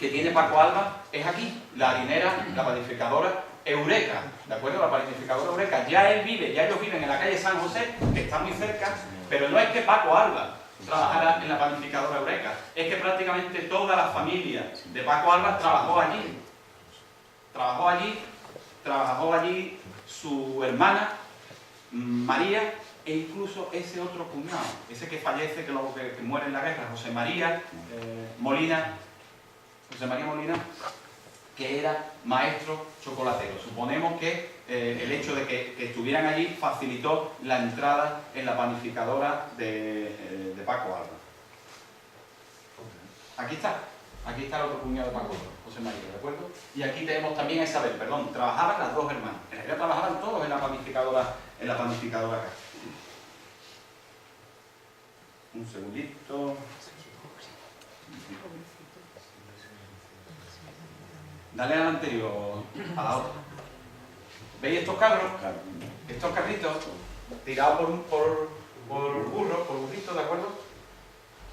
que tiene Paco Alba es aquí, la harinera, la panificadora Eureka, ¿de acuerdo? La panificadora Eureka. Ya ellos viven en la calle San José, que está muy cerca, pero no es que Paco Alba trabajara en la panificadora Eureka, es que prácticamente toda la familia de Paco Alba trabajó allí. Trabajó allí su hermana María, e incluso ese otro cuñado, ese que fallece, que muere en la guerra, José María Molina, que era maestro chocolatero. Suponemos que el hecho de que estuvieran allí facilitó la entrada en la panificadora de Paco Alba. Aquí está el otro cuñado de Paco Alba, José María, ¿de acuerdo? Y aquí tenemos también a Isabel, perdón, trabajaban las dos hermanas. En realidad trabajaban todos en la panificadora acá. Un segundito. Dale al anterior, a la otra. ¿Veis estos carros? Estos carritos tirados por burritos, ¿de acuerdo?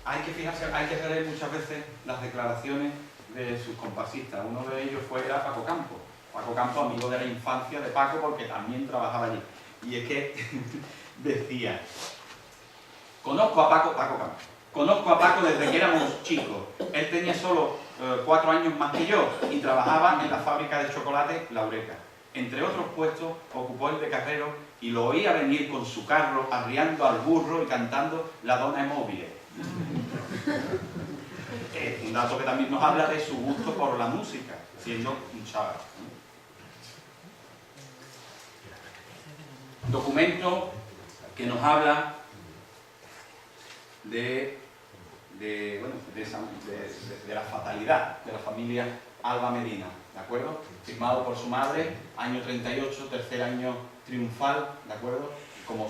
Hay que fijarse, hay que leer muchas veces las declaraciones de sus comparsistas. Uno de ellos era Paco Campo. Paco Campo, amigo de la infancia de Paco, porque también trabajaba allí. Y es que decía: conozco a Paco desde que éramos chicos. Él tenía solo 4 años más que yo y trabajaba en la fábrica de chocolate La Eureka. Entre otros puestos ocupó el de carrero y lo oía venir con su carro arriando al burro y cantando La Donna è Mobile. Un dato que también nos habla de su gusto por la música, siendo un chaval. Documento que nos habla de la fatalidad de la familia Alba Medina, ¿de acuerdo? Firmado por su madre, año 38, tercer año triunfal, ¿de acuerdo? Como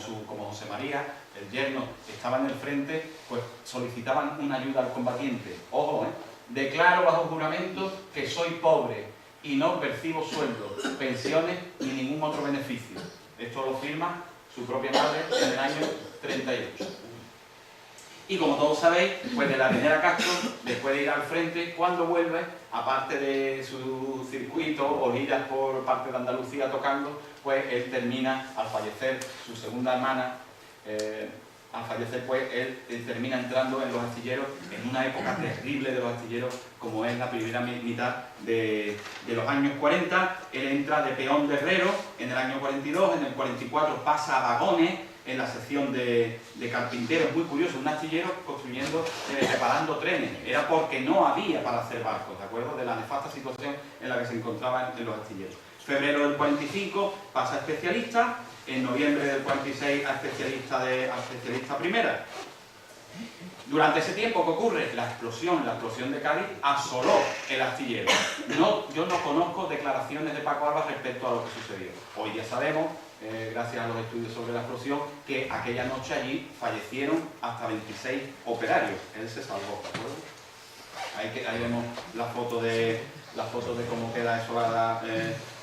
José María, el yerno, estaba en el frente, pues solicitaban una ayuda al combatiente. Ojo, declaro bajo juramento que soy pobre y no percibo sueldo, pensiones ni ningún otro beneficio. Esto lo firma su propia madre en el año 38. Y como todos sabéis, pues de la harinera Castro, después de ir al frente, cuando vuelve, aparte de su circuito o giras por parte de Andalucía tocando, pues él termina, al fallecer su segunda hermana, pues él termina entrando en los astilleros en una época terrible de los astilleros, como es la primera mitad de los años 40. Él entra de peón de herrero en el año 42, en el 44 pasa a vagones, en la sección de carpinteros. Muy curioso, un astillero reparando trenes. Era porque no había para hacer barcos, ¿de acuerdo? De la nefasta situación en la que se encontraban en los astilleros. Febrero del 45 pasa a especialista, en noviembre del 46 a especialista primera. Durante ese tiempo que ocurre la explosión de Cádiz asoló el astillero. Yo no conozco declaraciones de Paco Alba respecto a lo que sucedió. Hoy ya sabemos, gracias a los estudios sobre la explosión, que aquella noche allí fallecieron hasta 26 operarios. Él se salvó, ¿de acuerdo? Ahí vemos la foto de cómo queda eso a la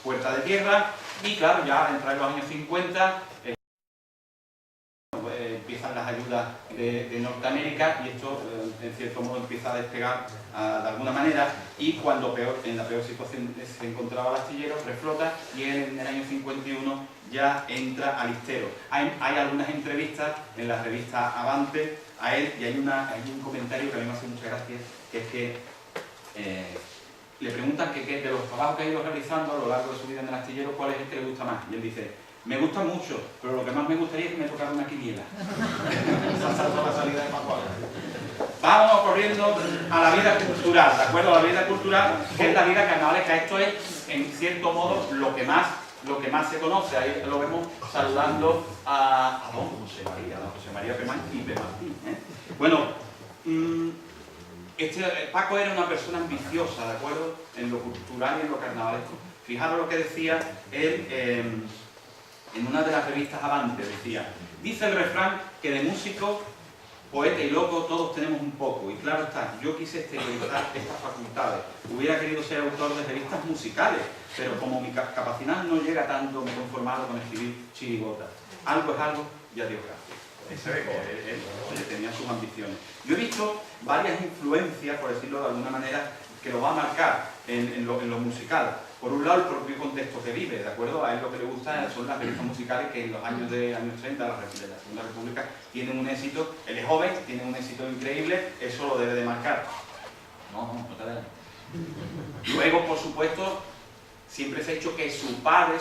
puerta de tierra. Y claro, ya entra en los años 50, empiezan las ayudas de Norteamérica y esto en cierto modo empieza a despegar de alguna manera, y cuando en la peor situación se encontraba el astillero, reflota, y él en el año 51 ya entra al Listero. Hay algunas entrevistas en la revista Avante a él, y hay un comentario que a mí me hace mucha gracia, que es que le preguntan que de los trabajos que ha ido realizando a lo largo de su vida en el astillero, ¿cuál es el que le gusta más? Y él dice: me gusta mucho, pero lo que más me gustaría es que me tocara una quiniela. Esa es la salida de Paco Alba. Vamos corriendo a la vida cultural, ¿de acuerdo? A la vida cultural, que es la vida carnavalesca. Esto es, en cierto modo, lo que más se conoce. Ahí lo vemos saludando a don José María Pemartín. Bueno, Paco era una persona ambiciosa, ¿de acuerdo? En lo cultural y en lo carnavalesco. Fijaros lo que decía él en una de las revistas Avante, decía: dice el refrán que de músico, poeta y loco todos tenemos un poco, y claro está, yo quise exteriorizar estas facultades. Hubiera querido ser autor de revistas musicales, pero como mi capacidad no llega tanto, me he conformado con escribir chirigotas. Algo es algo, ya Dios gracias. Se ve que él tenía sus ambiciones. Yo he visto varias influencias, por decirlo de alguna manera, que lo va a marcar en lo musical. Por un lado, el propio contexto que vive, ¿de acuerdo? A él lo que le gusta son las revistas musicales que en los años 30, la Segunda República, tienen un éxito. Él es joven, tiene un éxito increíble, eso lo debe de marcar. No te da. Luego, por supuesto, siempre se ha dicho que su padre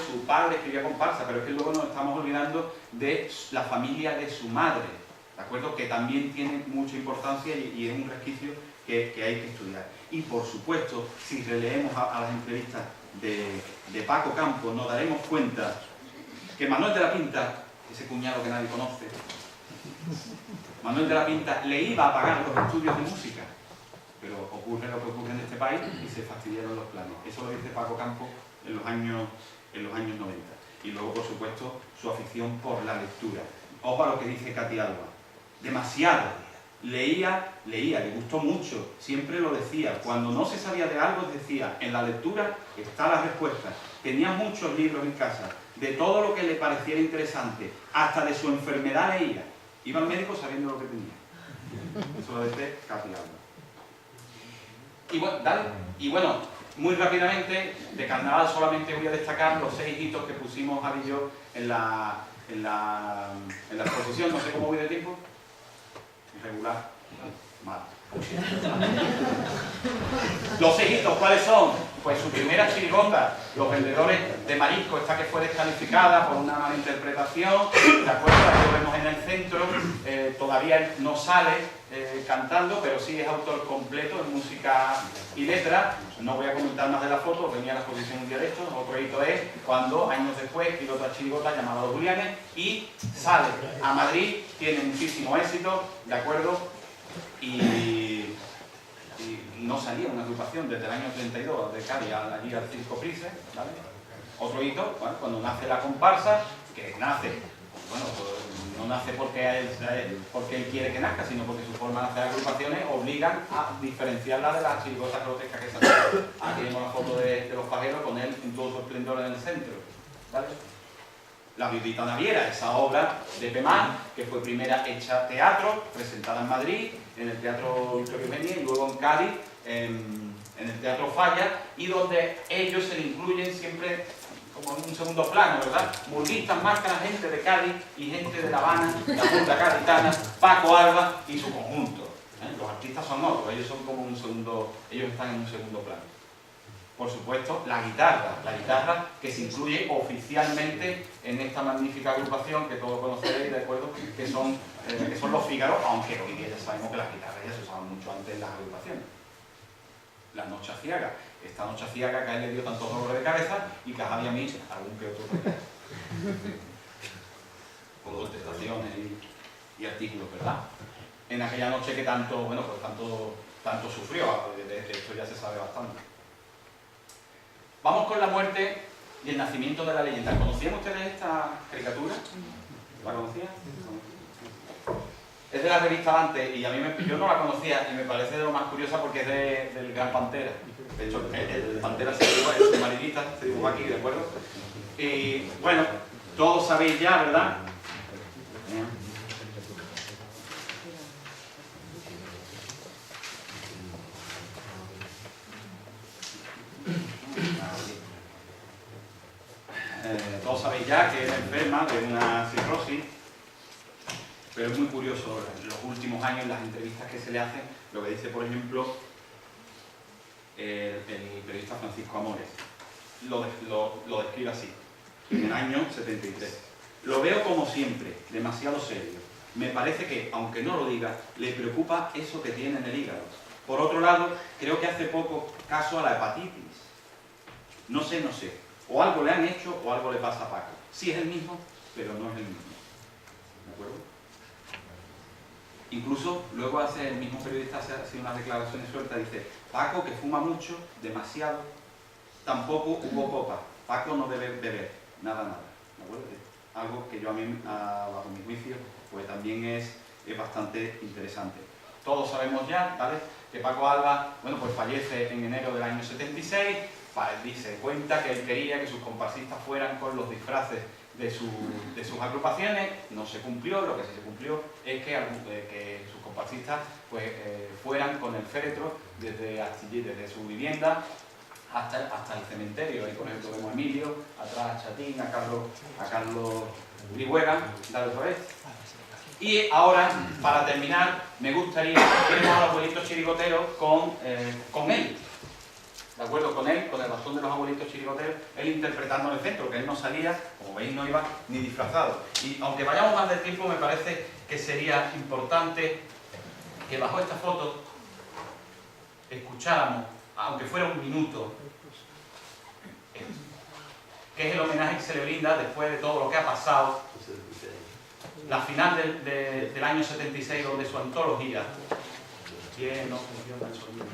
escribía comparsa, pero es que luego nos estamos olvidando de la familia de su madre, ¿de acuerdo? Que también tiene mucha importancia y es un resquicio que hay que estudiar. Y por supuesto, si releemos a las entrevistas de Paco Campo, nos daremos cuenta que Manuel de la Pinta, ese cuñado que nadie conoce, Manuel de la Pinta le iba a pagar los estudios de música, pero ocurre lo que ocurre en este país y se fastidiaron los planes. Eso lo dice Paco Campo en los años 90. Y luego, por supuesto, su afición por la lectura. Ojo a lo que dice Katy Alba. Demasiado. Leía, le gustó mucho, siempre lo decía. Cuando no se sabía de algo, decía, en la lectura está la respuesta. Tenía muchos libros en casa, de todo lo que le pareciera interesante, hasta de su enfermedad leía. Iba al médico sabiendo lo que tenía. Eso lo dice Katy Alba. Y bueno, muy rápidamente, de carnaval solamente voy a destacar los 6 hitos que pusimos Javi y yo en la exposición. No sé cómo voy de tiempo. Regular. Mal. Los 6 hitos, ¿cuáles son? Pues su primera chirigota, Los Vendedores de Marisco, esta que fue descalificada por una mala interpretación, ¿de acuerdo? Aquí lo vemos en el centro, todavía no sale cantando, pero sí es autor completo en música y letra. No voy a comentar más de la foto, venía a la exposición un día de estos. Otro hito es cuando, años después, escribe otra chirigota llamada Los Julianes y sale a Madrid, tiene muchísimo éxito, ¿de acuerdo? Y no salía una agrupación desde el año 32 de Cádiz allí al Circo Price, ¿vale? Otro hito, bueno, cuando nace la comparsa, que nace, bueno, pues no nace porque él quiere que nazca, sino porque su forma de hacer agrupaciones obligan a diferenciarla de las chirigotas grotescas que salen. Aquí vemos la foto de los pajeros con él en todo su esplendor en el centro, ¿vale? La Viudita Naviera, esa obra de Pemán, que fue primera hecha teatro, presentada en Madrid, en el Teatro Victorio Eugenia, y luego en Cádiz, en el Teatro Falla, y donde ellos se le incluyen siempre como en un segundo plano, ¿verdad? Murguistas, máscaras, gente de Cádiz y gente de La Habana, la Junta Gaditana, Paco Alba y su conjunto. Los artistas son otros, ellos son como un segundo, ellos están en un segundo plano. Por supuesto, la guitarra que se incluye oficialmente en esta magnífica agrupación que todos conoceréis, ¿de acuerdo? Que son los Fígaros, aunque hoy día ya sabemos que las guitarras ya se usaban mucho antes en las agrupaciones. La Noche Aciaga. Esta Noche Aciaga que a él le dio tanto dolor de cabeza y que a Javi a mí algún que otro con contestaciones y artículos, ¿verdad? En aquella noche que tanto, bueno, pues tanto sufrió, de esto ya se sabe bastante. Vamos con la muerte y el nacimiento de la leyenda. ¿Conocían ustedes esta caricatura? ¿La conocían? Es de la revista Dante y a mí yo no la conocía y me parece de lo más curiosa porque es del Gran Pantera. De hecho, el Pantera se dibuja, el marinista se dibuja aquí, ¿de acuerdo? Y bueno, todos sabéis ya, ¿verdad? Todos sabéis ya que es enferma de una cirrosis, pero es muy curioso en los últimos años, las entrevistas que se le hacen, lo que dice, por ejemplo, el periodista Francisco Amores. Lo describe así, en el año 73. Lo veo como siempre, demasiado serio. Me parece que, aunque no lo diga, le preocupa eso que tiene en el hígado. Por otro lado, creo que hace poco caso a la hepatitis. No sé. O algo le han hecho o algo le pasa a Paco. Sí es el mismo, pero no es el mismo. ¿De acuerdo? Incluso luego hace el mismo periodista hace unas declaraciones sueltas, dice, Paco que fuma mucho, demasiado, tampoco hubo copa. Paco no debe beber, nada. ¿De acuerdo? Algo que yo a mí, bajo mi juicio, pues también es bastante interesante. Todos sabemos ya, ¿vale?, que Paco Alba, bueno, pues fallece en enero del año 76. Dice, cuenta que él quería que sus comparsistas fueran con los disfraces de sus agrupaciones. No se cumplió. Lo que sí se cumplió es que sus comparsistas pues, fueran con el féretro desde su vivienda hasta el cementerio. Ahí, por ejemplo, vemos a Emilio, atrás a Chatín, a Carlos Brihuega, David Roez. Y ahora, para terminar, me gustaría ir a los abuelitos chirigoteros con él. ¿De acuerdo? Con él, con el bastón de los abuelitos chirigoteros, él interpretando en el centro, que él no salía, como veis, no iba ni disfrazado. Y aunque vayamos más del tiempo, me parece que sería importante que bajo esta foto escucháramos, aunque fuera un minuto, que es el homenaje que se le brinda después de todo lo que ha pasado, la final del año 76 o de su antología. ¿Quién no funciona el sonido?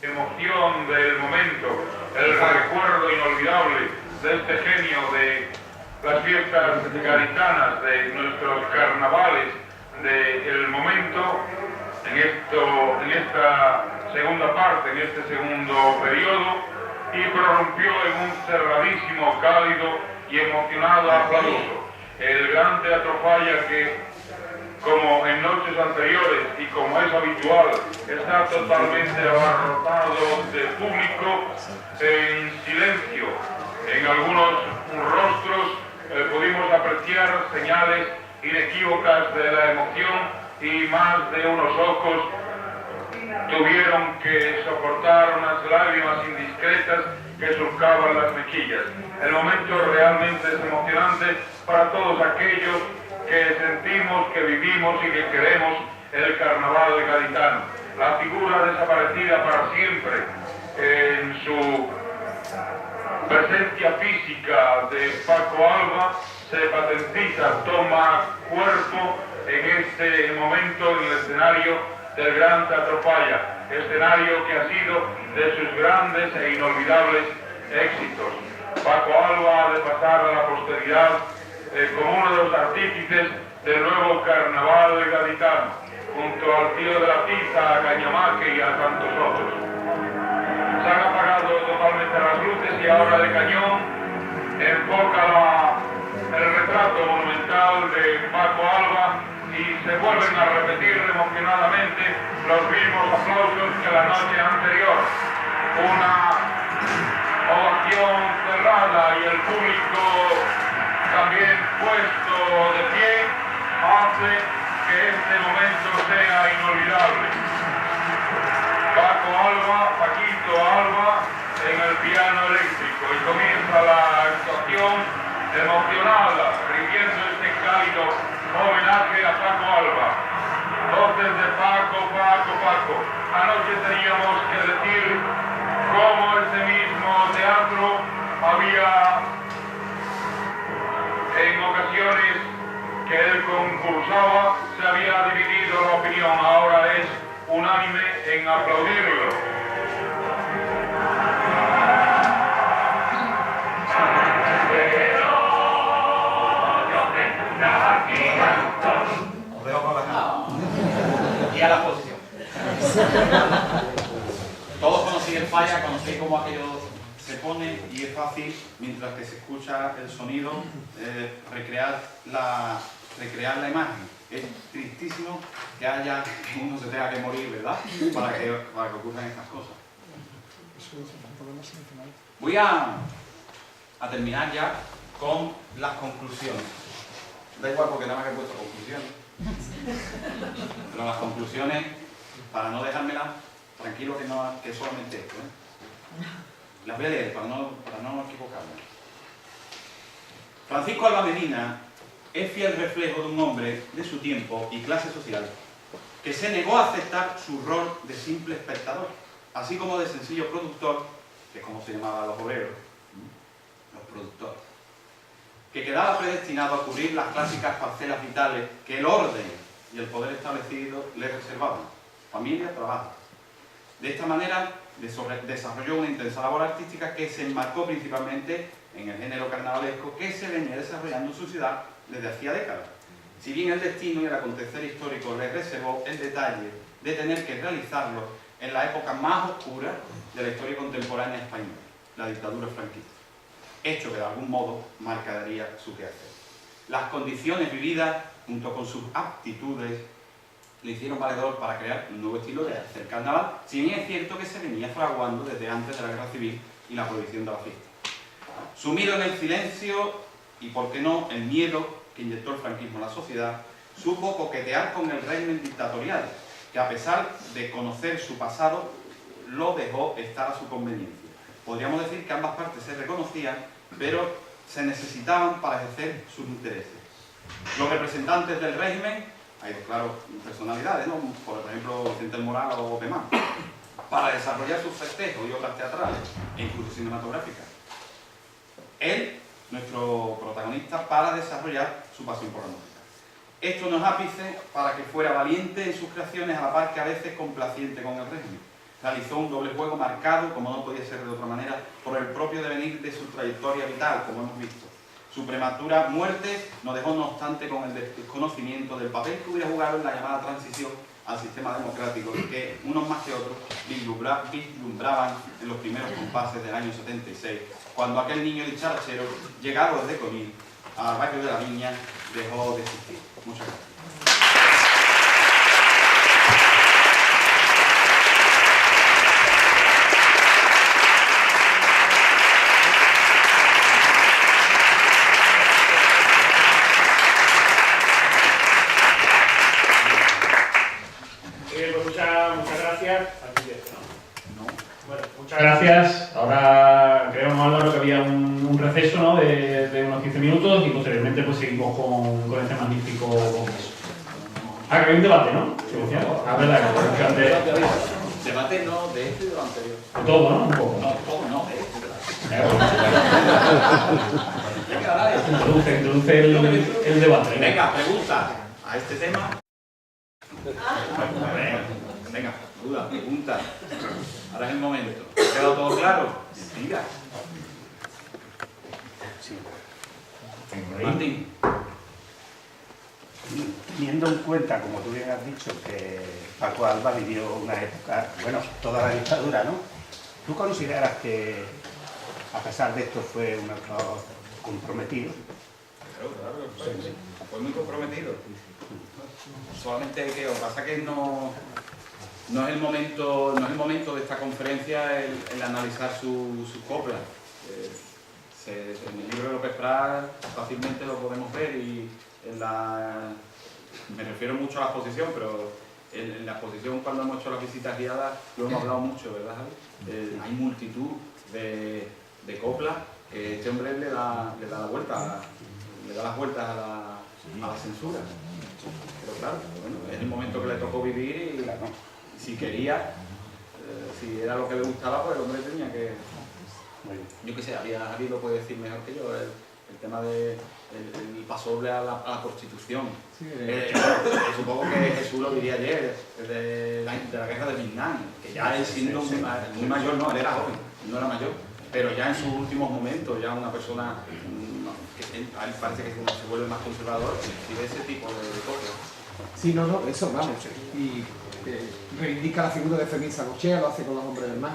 Emoción del momento, el recuerdo inolvidable de este genio de las fiestas gaditanas, de nuestros carnavales, del momento en esta segunda parte, en este segundo periodo, y prorrumpió en un cerradísimo, cálido y emocionado aplauso. El gran Teatro Falla, que como en noches anteriores y como es habitual, está totalmente abarrotado de público, en silencio. En algunos rostros pudimos apreciar señales inequívocas de la emoción, y más de unos ojos tuvieron que soportar unas lágrimas indiscretas que surcaban las mejillas. El momento realmente es emocionante para todos aquellos que sentimos, que vivimos y que queremos el carnaval gaditano. La figura desaparecida para siempre en su presencia física de Paco Alba se patentiza, toma cuerpo en este momento en el escenario del Gran Teatro Falla, escenario que ha sido de sus grandes e inolvidables éxitos. Paco Alba ha de pasar a la posteridad como uno de los artífices del nuevo carnaval gaditano, junto al tío de la Tiza, a Cañamaque y a tantos otros. Se han apagado totalmente las luces y ahora de cañón enfoca el retrato monumental de Paco Alba y se vuelven a repetir emocionadamente los mismos aplausos que la noche anterior. Una ovación cerrada y el público también puesto de pie hace que este momento sea inolvidable. Paco Alba, Paquito Alba en el piano eléctrico, y comienza la actuación emocionada, rindiendo este cálido homenaje a Paco Alba. Voces de Paco, Paco, Paco. Anoche teníamos que decir cómo este mismo teatro había en ocasiones que él concursaba, se había dividido la opinión, ahora es unánime en aplaudirlo. Os dejo con la cara. Y a la posición. Todos conocéis el Falla, conocéis cómo aquello se pone, y es fácil, mientras que se escucha el sonido, recrear la imagen. Es tristísimo que uno se tenga que morir, ¿verdad? Para que ocurran estas cosas. Voy a terminar ya con las conclusiones. Da igual porque nada más que he puesto conclusiones. Pero las conclusiones, para no dejármelas, tranquilo que solamente esto, las voy a leer para no equivocarme. Francisco Alba Medina es fiel reflejo de un hombre de su tiempo y clase social que se negó a aceptar su rol de simple espectador, así como de sencillo productor, que es como se llamaban los obreros, los productores, que quedaba predestinado a cubrir las clásicas parcelas vitales que el orden y el poder establecido le reservaban: familia, trabajo. De esta manera desarrolló una intensa labor artística que se enmarcó principalmente en el género carnavalesco que se venía desarrollando en su ciudad desde hacía décadas, si bien el destino y el acontecer histórico le reservó el detalle de tener que realizarlo en la época más oscura de la historia contemporánea española, la dictadura franquista, hecho que de algún modo marcaría su quehacer. Las condiciones vividas, junto con sus aptitudes, le hicieron valedor para crear un nuevo estilo de hacer carnaval, si bien es cierto que se venía fraguando desde antes de la Guerra Civil y la prohibición de la fiesta. Sumido en el silencio y, por qué no, el miedo que inyectó el franquismo en la sociedad, supo coquetear con el régimen dictatorial, que a pesar de conocer su pasado, lo dejó estar a su conveniencia. Podríamos decir que ambas partes se reconocían, pero se necesitaban para ejercer sus intereses. Los representantes del régimen, hay dos, claro, personalidades, ¿no? Por ejemplo, Vicente el Moral o Pemán, para desarrollar sus festejos y obras teatrales e incluso cinematográficas. Él, nuestro protagonista, para desarrollar su pasión por la música. Esto no es ápice para que fuera valiente en sus creaciones, a la par que a veces complaciente con el régimen. Realizó un doble juego marcado, como no podía ser de otra manera, por el propio devenir de su trayectoria vital, como hemos visto. Su prematura muerte nos dejó, no obstante, con el desconocimiento del papel que hubiera jugado en la llamada transición al sistema democrático, que unos más que otros vislumbraban en los primeros compases del año 76, cuando aquel niño dicharachero, llegado desde Conil al barrio de la Viña, dejó de existir. Muchas gracias. Muchas gracias. Bueno, muchas gracias. Ahora creemos, Álvaro, que había un receso, ¿no? de unos 15 minutos y posteriormente pues seguimos con este magnífico congreso. Ah, que había un debate, ¿no? Ah, verdad, que antes... Debate no de este y de lo anterior. De todo, ¿no? Un poco. No, todo no, de este. Introduce el debate. Venga, pregunta a este tema. Venga, duda, pregunta. Ahora es el momento. ¿Ha quedado todo claro? Diga. Martín. Teniendo en cuenta, como tú bien has dicho, que Paco Alba vivió una época, bueno, toda la dictadura, ¿no? ¿Tú consideras que, a pesar de esto, fue un actor comprometido? Claro, fue muy comprometido. Solamente que lo que pasa es que no es el momento de esta conferencia el analizar sus coplas. En el libro de López Prat fácilmente lo podemos ver y me refiero mucho a la exposición, pero en la exposición, cuando hemos hecho las visitas guiadas, lo hemos hablado mucho, ¿verdad, Javi? Hay multitud de coplas que este hombre le da las vueltas a la censura. Pero claro, bueno, es el momento que le tocó vivir y claro, si quería, si era lo que le gustaba, pues el hombre tenía que... Yo qué sé, Javi lo puede decir mejor que yo, el tema de el paso a la prostitución. Sí, supongo que Jesús lo diría ayer, de la guerra de Vietnam, que ya él siendo muy mayor, no, él era joven, no era mayor, pero ya en sus últimos momentos, ya una persona que a él parece que se vuelve más conservador y de ese tipo de cosas. Sí, no, eso vamos. Y reivindica la figura de Fermín Sagochea, lo hace con los hombres del mar.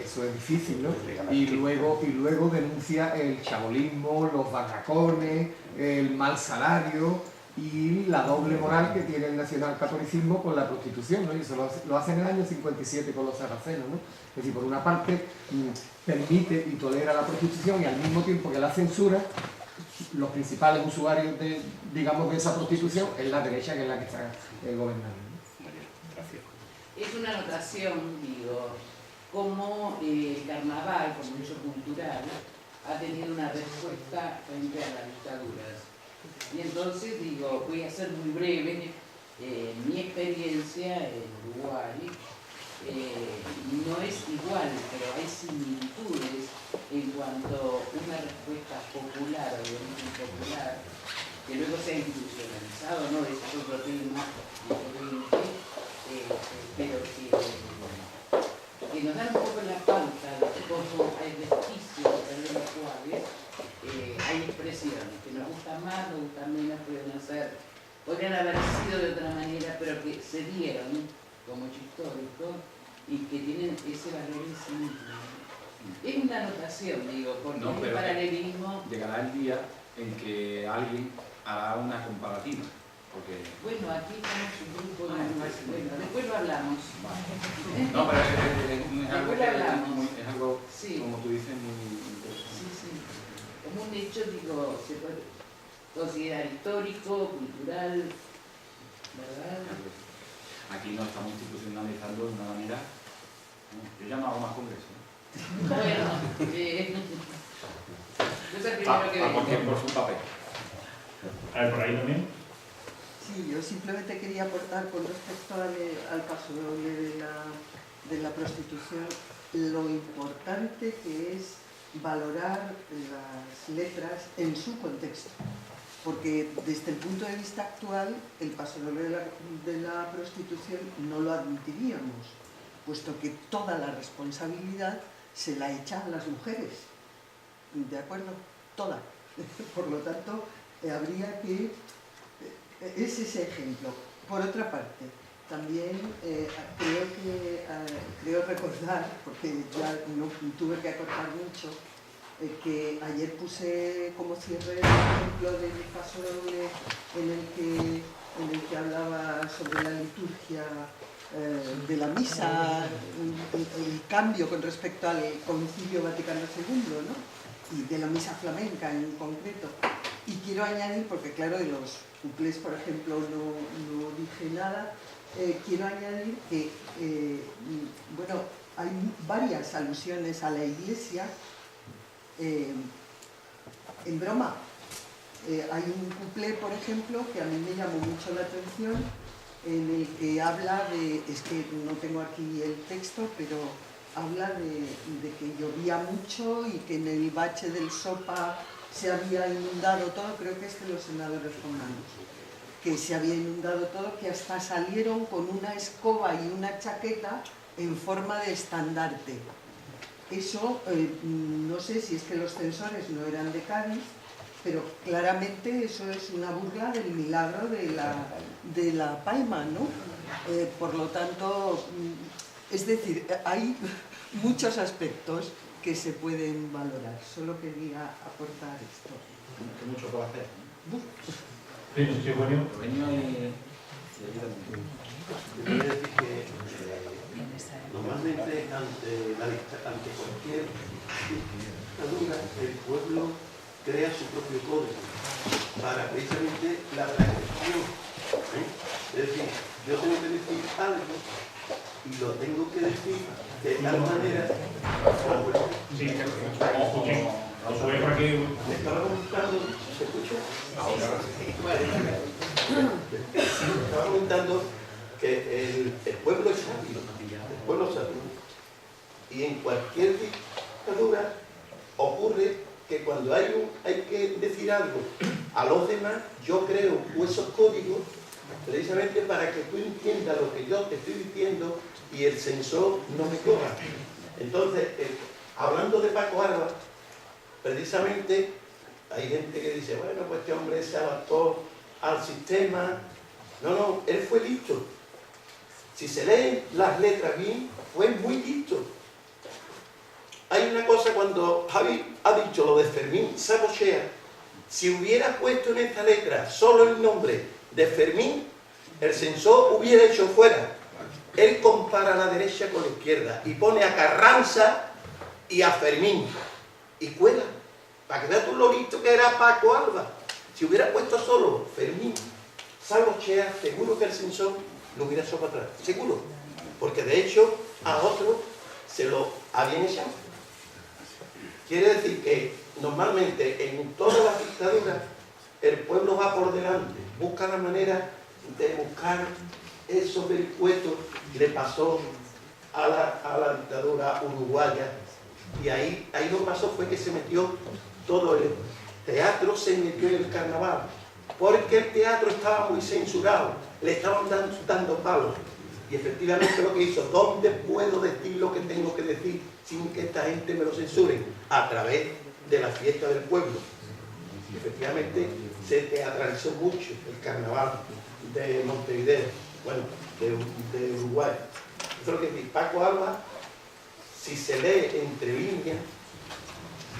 Eso es difícil, ¿no? Y luego denuncia el chabolismo, los barracones, el mal salario y la doble moral que tiene el nacionalcatolicismo con la prostitución, ¿no? Y eso lo hace en el año 57 con los saracenos, ¿no? Es decir, por una parte permite y tolera la prostitución y al mismo tiempo que la censura, los principales usuarios de esa prostitución es la derecha, que es la que está gobernando. Gracias. Es una anotación, digo, cómo el carnaval, como hecho cultural, ha tenido una respuesta frente a las dictaduras. Y entonces, digo, voy a ser muy breve, mi experiencia en Uruguay no es igual, pero hay similitudes en cuanto a una respuesta popular o de origen popular, que luego se ha institucionalizado, ¿no? Es otro tema diferente, pero que nos dan un poco la pauta de cómo hay vestigios de los cuales hay hay expresiones que nos gustan más, nos gustan menos, podrían haber sido de otra manera, pero que se dieron como hecho histórico y que tienen ese valor en sí mismo. Es una anotación, digo, porque No, el pero paralelismo... llegará el día en que alguien hará una comparativa. Porque... Bueno, aquí tenemos un grupo de... Bueno, después lo hablamos. No, pero es algo, Después lo hablamos. es algo, Sí. como tú dices, muy interesante. Sí, sí. Como un hecho, digo, se puede considerar histórico, cultural, ¿verdad? Aquí nos estamos institucionalizando de una manera... Yo ya no hago más congresos. Bueno, yo soy el primero que Porque vengo. por su papel. A ver, por ahí también. Sí, yo simplemente quería aportar con respecto al paso doble de la prostitución lo importante que es valorar las letras en su contexto. Porque desde el punto de vista actual, el paso doble de la prostitución no lo admitiríamos, puesto que toda la responsabilidad se la echan las mujeres. ¿De acuerdo? Toda. Por lo tanto, habría que... Es ese ejemplo. Por otra parte, también creo recordar, porque ya no tuve que acortar mucho, que ayer puse como cierre el ejemplo del paso doble en el que hablaba sobre la liturgia de la misa, el cambio con respecto al Concilio Vaticano II, ¿no? Y de la misa flamenca en concreto. Y quiero añadir, porque claro, de los cuplés, por ejemplo, no dije nada, quiero añadir que, bueno, hay varias alusiones a la Iglesia en broma. Hay un cuplé, por ejemplo, que a mí me llamó mucho la atención, en el que habla de, es que no tengo aquí el texto, pero habla de que llovía mucho y que en el bache del Sopa se había inundado todo, creo que es de los senadores romanos, que se había inundado todo, que hasta salieron con una escoba y una chaqueta en forma de estandarte. Eso, no sé si es que los censores no eran de Cádiz, pero claramente eso es una burla del milagro de la palma, ¿no? Por lo tanto, es decir, hay muchos aspectos que se pueden valorar. Solo quería aportar esto. Que mucho por hacer. Sí, no sé si Eugenio. Eugenio y Yo quería decir que normalmente ante cualquier dictadura el pueblo crea su propio código para precisamente la transgresión. Es decir, yo tengo que decir algo y lo tengo que decir de tal manera. Sí, lo sube por aquí. Me estaba comentando, ¿se escucha? Ahora sí. Estaba comentando que el pueblo es sabio, el pueblo es sabio. Y en cualquier dictadura ocurre que cuando hay que decir algo a los demás, yo creo esos códigos precisamente para que tú entiendas lo que yo te estoy diciendo y el censor no me coja. Entonces, hablando de Paco Alba, precisamente hay gente que dice, bueno, pues este hombre se adaptó al sistema. No, él fue listo. Si se leen las letras bien, fue muy listo. Hay una cosa, cuando Javi ha dicho lo de Fermín Sabochea, si hubiera puesto en esta letra solo el nombre de Fermín, el censor hubiera hecho fuera. Él compara la derecha con la izquierda y pone a Carranza y a Fermín y cuela, para que veas tú lo listo que era Paco Alba. Si hubiera puesto solo Fermín Sabochea, seguro que el censor lo hubiera echado para atrás, seguro, porque de hecho a otros se lo habían echado. Quiere decir que normalmente en todas las dictaduras el pueblo va por delante, busca la manera de buscar esos vericuetos. Le pasó a la dictadura uruguaya y ahí lo que pasó fue que se metió todo el teatro, se metió en el carnaval, porque el teatro estaba muy censurado, le estaban dando palos. Y efectivamente lo que hizo, ¿dónde puedo decir lo que tengo que decir sin que esta gente me lo censure? A través de la fiesta del pueblo. Efectivamente, se teatralizó mucho el carnaval de Montevideo, bueno, de Uruguay. Eso es lo que dice Paco Alba, si se lee entre líneas.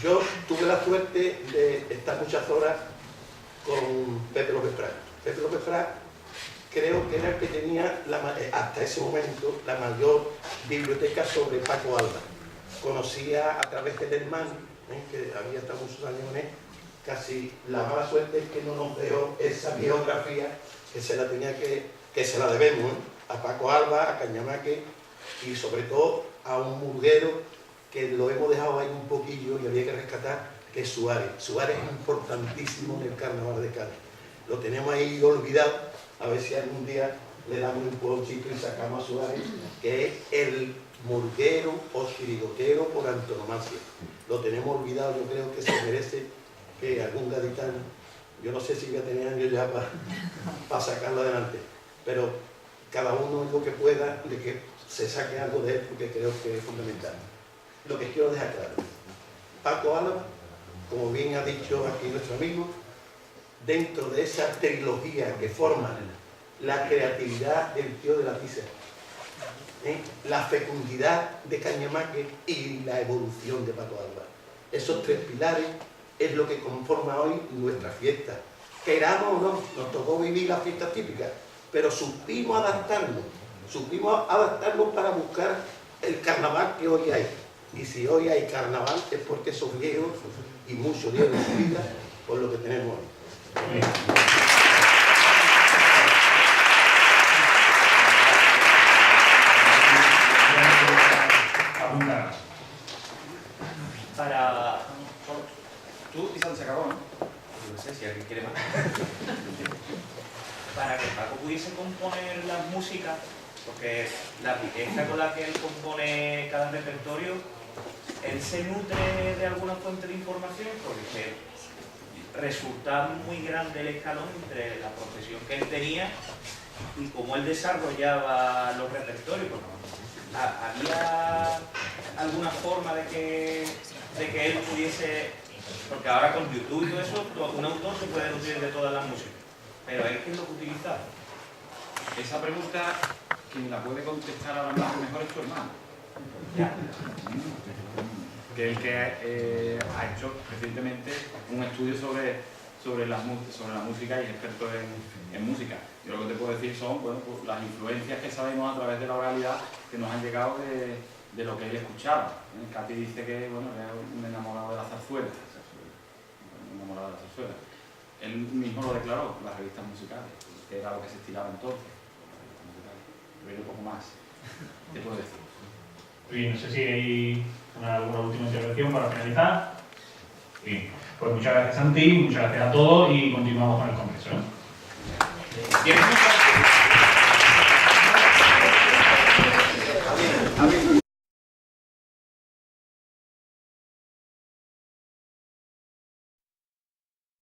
Yo tuve la suerte de estar muchas horas con Pepe López Prat. Pepe López Prat creo que era el que tenía, hasta ese momento, la mayor biblioteca sobre Paco Alba. Conocía a través del hermano, que había estado muchos años en él, casi la mala suerte es que no nos dejó esa biografía que se la tenía que se la debemos, a Paco Alba, a Cañamaque y sobre todo a un murguero que lo hemos dejado ahí un poquillo y había que rescatar, que es Suárez. Suárez es importantísimo en el carnaval de Cádiz. Lo tenemos ahí olvidado, a ver si algún día le damos un puebloncito y sacamos a Suárez, que es el murguero o chirigotero por antonomasia. Lo tenemos olvidado, yo creo que se merece que algún gaditano, yo no sé si voy a tener años ya para sacarlo adelante, pero cada uno lo que pueda de que se saque algo de él, porque creo que es fundamental. Lo que quiero dejar claro, Paco Alba, como bien ha dicho aquí nuestro amigo, dentro de esa trilogía que forma la creatividad del tío de la pizza, la fecundidad de Cañamaque y la evolución de Paco Alba. Esos tres pilares es lo que conforma hoy nuestra fiesta. Queramos o no, nos tocó vivir las fiestas típicas, pero supimos adaptarnos para buscar el carnaval que hoy hay. Y si hoy hay carnaval es porque esos viejos y muchos dieron su vida por lo que tenemos hoy. Para... Tú y se acabó, ¿no? No sé si alguien quiere más. Para que Paco pudiese componer las músicas, porque la riqueza con la que él compone cada repertorio, él se nutre de alguna fuente de información, porque resulta muy grande el escalón entre la profesión que él tenía y cómo él desarrollaba los repertorios. ¿Había alguna forma de que él pudiese, porque ahora con YouTube y todo eso, un autor se puede nutrir de todas las músicas, pero él qué es lo que utiliza? Esa pregunta, quien la puede contestar ahora mismo mejor es tu hermano. Que es el que ha hecho recientemente un estudio sobre la música y es experto en música. Yo lo que te puedo decir son pues, las influencias que sabemos a través de la oralidad que nos han llegado de lo que él escuchaba. Katy dice que era un enamorado de la zarzuela. Él mismo lo declaró en las revistas musicales, que era lo que se estilaba entonces. Pero un poco más, te puedo decir. Bien, no sé si hay alguna última intervención para finalizar. Bien, pues muchas gracias Santi, muchas gracias a todos y continuamos con el congreso. Bien,